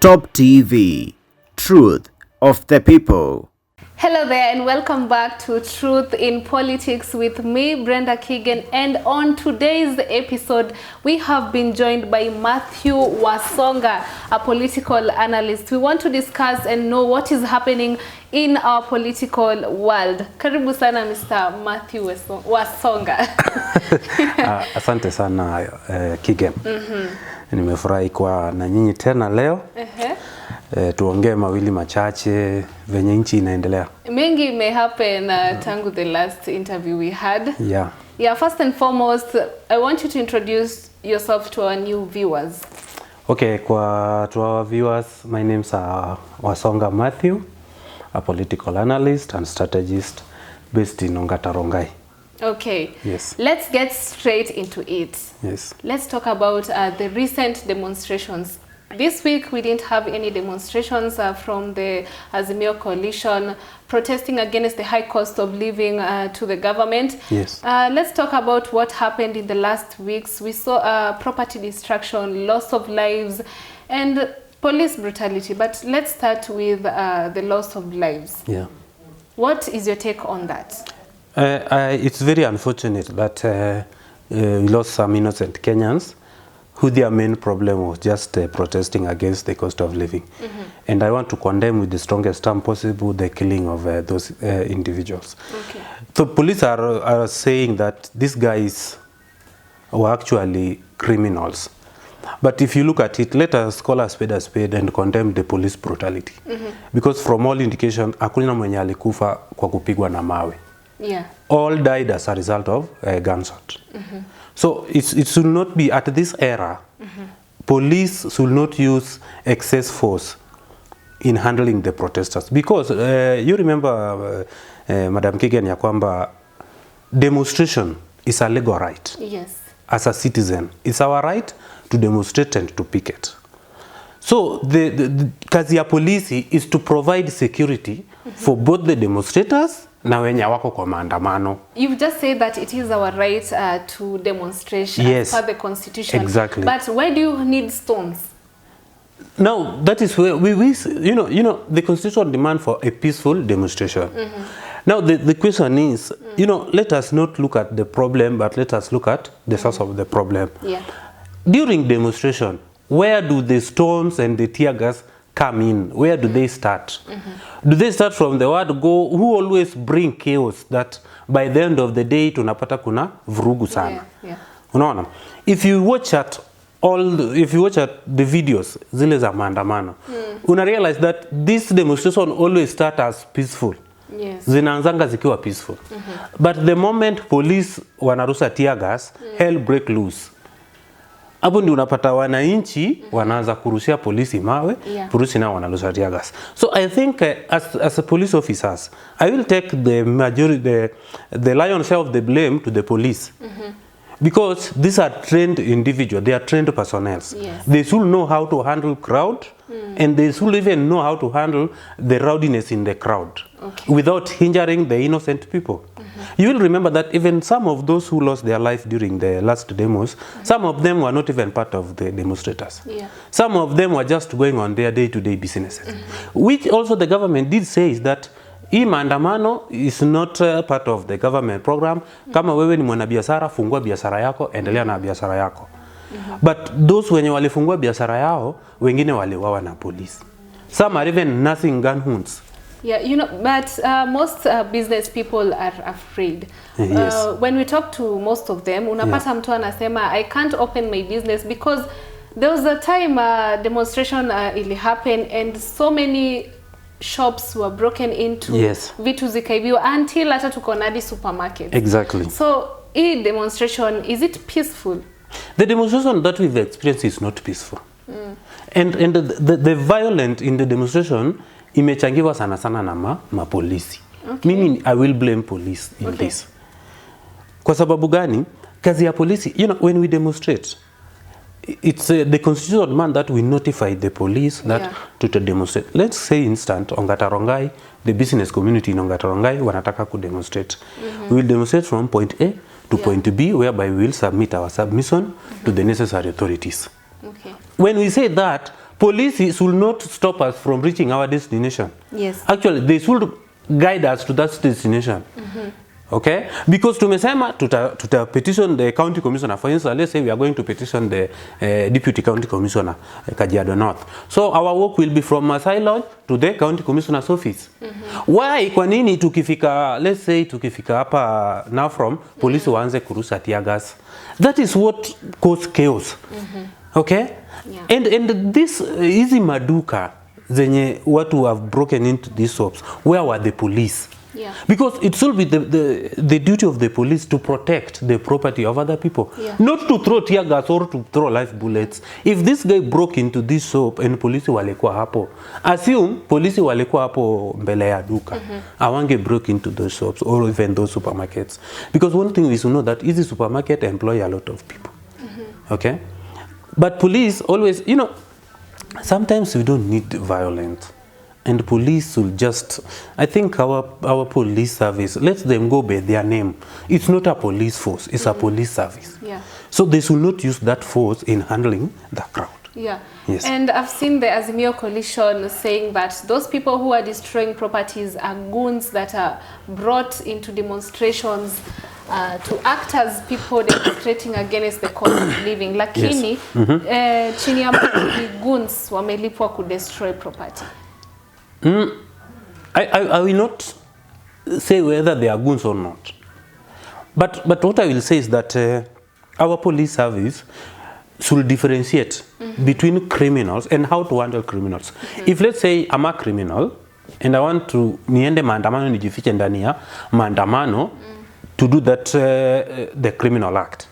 Top TV, Truth of the People. Hello there and welcome back to Truth in Politics with me, Brenda Keegan. And on today's episode, we have been joined by Matthew Wasonga, a political analyst. We want to discuss and know what is happening in our political world. Karibu sana Mr. Matthew Wasonga. Asante sana Keegan. Nimefurahi kwa na nyinyi tena leo. Tuongee mawili machache venye nchi inaendelea. Mengi may happen tangu the last interview we had. Yeah, first and foremost, I want you to introduce yourself to our new viewers. Okay, to our viewers, my name's Wasonga Matthew, a political analyst and strategist based in Rongai. Okay. Yes. Let's get straight into it. Yes. Let's talk about the recent demonstrations. This week we didn't have any demonstrations from the Azimio coalition protesting against the high cost of living to the government. Yes. Let's talk about what happened in the last weeks. We saw property destruction, loss of lives, and police brutality. But let's start with the loss of lives. Yeah. What is your take on that? It's very unfortunate that we lost some innocent Kenyans who their main problem was just protesting against the cost of living. And I want to condemn with the strongest term possible the killing of those individuals. Okay. So police are saying that these guys were actually criminals. But if you look at it, let us call a spade and condemn the police brutality. Because from all indication, hakuna mwenye alikufa kwa kupigwa na mawe. Yeah. All died as a result of gunshot. So it should not be at this era. Police should not use excess force in handling the protesters, because you remember, Madam Keegan, ya kwamba demonstration is a legal right. Yes. As a citizen, it's our right to demonstrate and to picket. So the kazi ya polisi is to provide security for both the demonstrators na wenye wako kwa maandamano. You've just said that it is our right to demonstration, yes, as per the constitution. Exactly. But why do you need stones? Now that is where we you know the constitution demand for a peaceful demonstration. Now the question is, let us not look at the problem, but let us look at the source of the problem. Yeah. During demonstration, where do the stones and the tear gas come in? Where do they start? Do they start from the word go, who always bring chaos that by the end of the day tunapata kuna vurugu sana? Yeah. Unaona? If you watch at the videos zile za maandamano, una realize that this demonstration always start as peaceful. Yes. Zinaanzanga zikiwa peaceful. But the moment police wanarusa tear gas, hell break loose. Hapo ndio unapata wananchi wanaanza kurushia polisi mawe, polisi nao wanarushia tear gas. So I think as a police officers, I will take the lion's share of the blame to the police. Because these are trained individuals, they are trained personnel. Yes. They should know how to handle crowd, and they should even know how to handle the rowdiness in the crowd, without hindering the innocent people. You will remember that even some of those who lost their life during the last demos, some of them were not even part of the demonstrators. Yeah. Some of them were just going on their day-to-day businesses. Which also the government did say is that hii maandamano is not part of the government program. Kama wewe ni mwanabiashara, fungua biashara yako, endelea na biashara yako. But those wenye walifungua biashara yao, wengine waliuawa na polisi. Some are even nursing gun wounds. Yeah, but most business people are afraid. Yes. When we talk to most of them, unapata mtu anasema, I can't open my business because there was a time demonstration ili happen and so many shops were broken into. Yes. Vitu zikaibiwa until hata tuko na supermarket. Exactly. So, hii demonstration, is it peaceful? The demonstration that we've experienced is not peaceful. And the violent in the demonstration imechangiwa sana na mapolisi. Mimi I will blame police in this. Kwa sababu gani? Kazi ya polisi, when we demonstrate, it's the constitutional demand that we notify the police that to demonstrate. Let's say instant Ongatarongai, the business community in Ongatarongai wanataka ku demonstrate. We will demonstrate from point A to point B, whereby we will submit our submission to the necessary authorities. Okay. When we say that, police should not stop us from reaching our destination. Yes. Actually, they should guide us to that destination. Okay? Because tumesema tuta petition the county commissioner. For instance, let's say we are going to petition the deputy county commissioner, Kajiado North. So our work will be from Masai Lodge to the county commissioner's office. Why? Kwa nini tukifika, let's say tukifika hapa now from, police waanze kurusa tear gas. That is what causes chaos. Okay? Yeah. And this easy maduka zenye watu have broken into these shops, where were the police? Yeah. Because it should be the duty of the police to protect the property of other people. Yeah. Not to throw tear gas or to throw live bullets. If this guy broke into this shop and police walikuwa hapo, assume police walikuwa hapo mbele ya duka. Awange broke into those shops or even those supermarkets. Because one thing is to know that easy supermarket employ a lot of people. Okay? But police always, you know, sometimes we don't need violence. And police will just, I think our police service, let them go by their name. It's not a police force, it's a police service. Yeah. So they should not use that force in handling the crowd. Yeah. Yes. And I've seen the Azimio coalition saying that those people who are destroying properties are goons that are brought into demonstrations to act as people demonstrating against the cost of living. Lakini, chini ya goons wamelipwa ku destroy property. I will not say whether they are goons or not. But what I will say is that our police service should differentiate between criminals and how to handle criminals. If let's say I'm a criminal and I want to niende maandamano nijifiche ndani ya maandamano to do that the criminal act.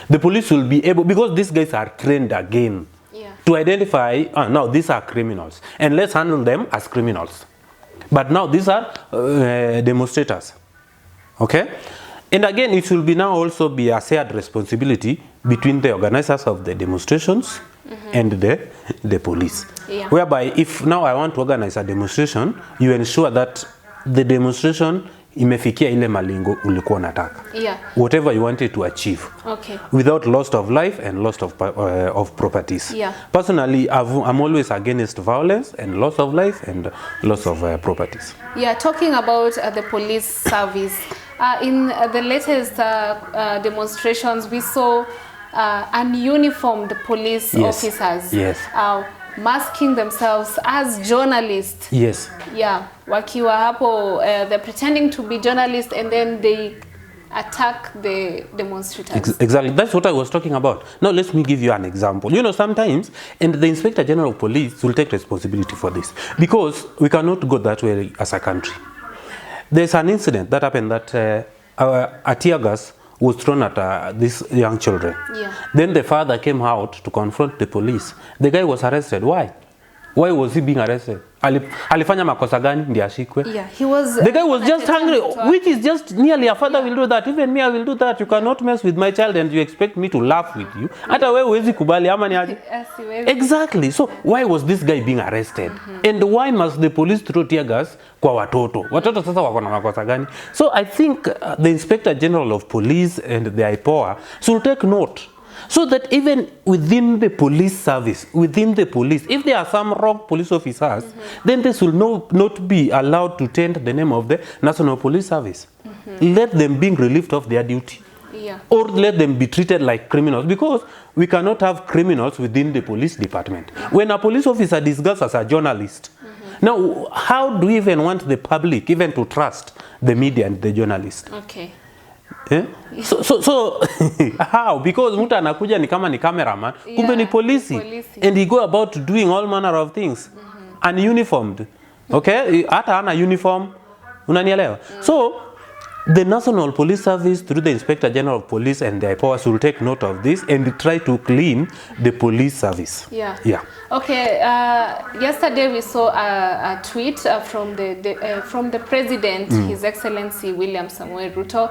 The police will be able, because these guys are trained again, to identify, now these are criminals, and let's handle them as criminals. But now these are demonstrators. Okay? And again, it will be now also be a shared responsibility between the organizers of the demonstrations and the police. Yeah. Whereby if now I want to organize a demonstration, you ensure that the demonstration imefikia ile malengo ulikuwa unataka. Yeah. Whatever you wanted to achieve. Okay. Without loss of life and loss of properties. Yeah. Personally, I'm always against violence and loss of life and loss of properties. Yeah, talking about the police service. In the latest demonstrations, we saw ununiformed police officers. Yes. Masking themselves as journalists. Yes. Yeah, wakiwa hapo, they're pretending to be journalists and then they attack the demonstrators. Exactly, that's what I was talking about. Now let me give you an example. You know, sometimes, and the Inspector General of Police will take responsibility for this, because we cannot go that way as a country. There's an incident that happened that a tear gas was thrown at these young children. Yeah. Then the father came out to confront the police. The guy was arrested. Why? Why was he being arrested? Alifanya makosa gani ndiye ashikwe? Yeah, he was. The guy was just hungry, which is just nearly a father will do that. Even me, I will do that. You cannot mess with my child and you expect me to laugh with you. Hata wewe huwezi kubali ama ni aje? Exactly. So why was this guy being arrested? And why must the police throw tear gas kwa watoto? Watoto sasa wako na makosa gani? So I think the Inspector General of Police and the IPOA should take note. So that even within the police service, within the police, if there are some wrong police officers, then they should not be allowed to taint the name of the National Police Service. Let them be relieved of their duty. Yeah. Or let them be treated like criminals, because we cannot have criminals within the police department. When a police officer disguised as a journalist, now how do we even want the public even to trust the media and the journalist? Okay. Yeah? So how? Because mtu anakuja ni kama ni cameraman, kumbe ni polisi. And he go about doing all manner of things. Ununiformed. Okay? Hata hana uniform. Unanielewa? So the National Police Service, through the Inspector General of Police and the IPOA, will take note of this and try to clean the police service. Yeah. Yeah. Okay. Yesterday we saw a tweet from the President, His Excellency William Samoei Ruto.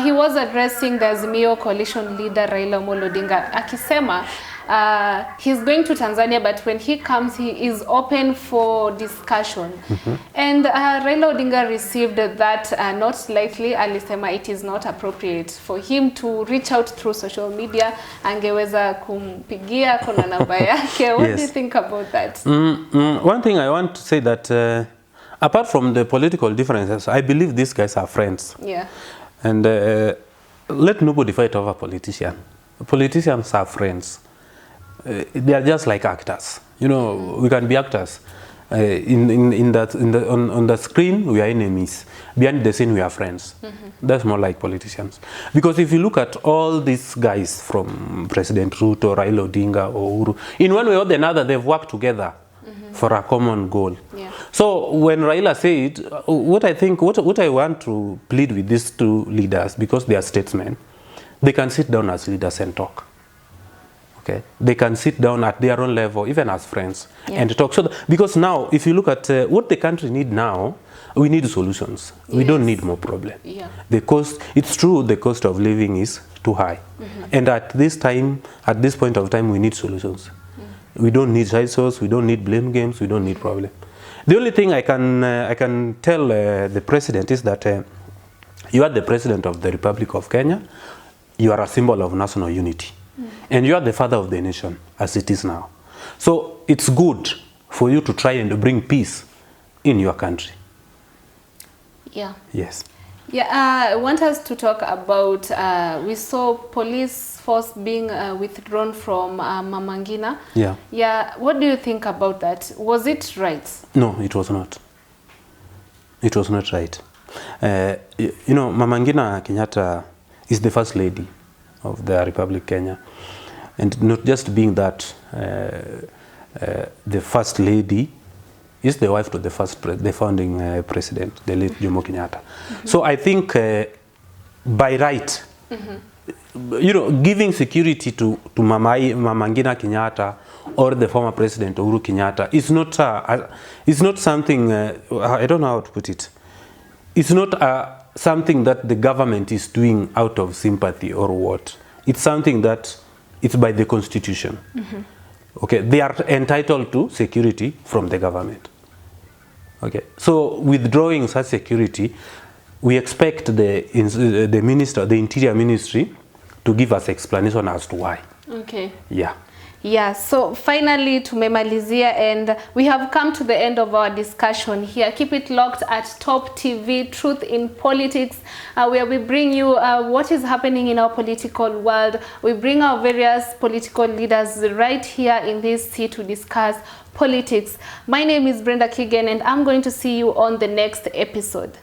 He was addressing the Azimio coalition leader Raila Amolo Odinga, akisema he's going to Tanzania, but when he comes, he is open for discussion. And Raila Odinga received that not lightly. Alisema it is not appropriate for him to reach out through social media. Angeweza kumpigia kona namba yake. What do you think about that? One thing I want to say that apart from the political differences, I believe these guys are friends. Yeah. And let nobody fight over politician. Politicians are friends. They are just like actors. You know, we can be actors. On the screen, we are enemies. Behind the scene, we are friends. That's more like politicians. Because if you look at all these guys from President Ruto, Raila Odinga, or Uhuru, in one way or another, they've worked together for a common goal. Yeah. So when Raila said, what I want to plead with these two leaders, because they are statesmen, they can sit down as leaders and talk. Okay, they can sit down at their own level, even as friends, and talk. So because now, if you look at what the country need now, we need solutions. We don't need more problem. Yeah. The cost, it's true, the cost of living is too high, and at this point of time, we need solutions. We don't need side source. We don't need blame games. We don't need problem. The only thing I can tell the president is that you are the president of the Republic of Kenya. You are a symbol of national unity. And you are the father of the nation, as it is now. So it's good for you to try and bring peace in your country. Yeah. Yes. Yeah, I want us to talk about, we saw police force being withdrawn from Mama Ngina. Yeah. Yeah, what do you think about that? Was it right? No, it was not. It was not right. You know, Mama Ngina Kenyatta is the first lady of the Republic of Kenya. And not just being that, the first lady is the wife to the founding president, the late Jomo Kenyatta. So I think by right, you know, giving security to Mama Ngina Kenyatta or the former president Uhuru Kenyatta is not something, I don't know how to put it. It's not something that the government is doing out of sympathy or what. It's something that it's by the constitution. Okay, they are entitled to security from the government. Okay, so withdrawing such security, we expect the minister, the Interior Ministry, to give us explanation as to why. Okay. Yeah. Yeah, so finally tumemalizia, and we have come to the end of our discussion here. Keep it locked at Top TV, Truth in Politics, where we bring you what is happening in our political world. We bring our various political leaders right here in this seat to discuss politics. My name is Brenda Keegan, and I'm going to see you on the next episode.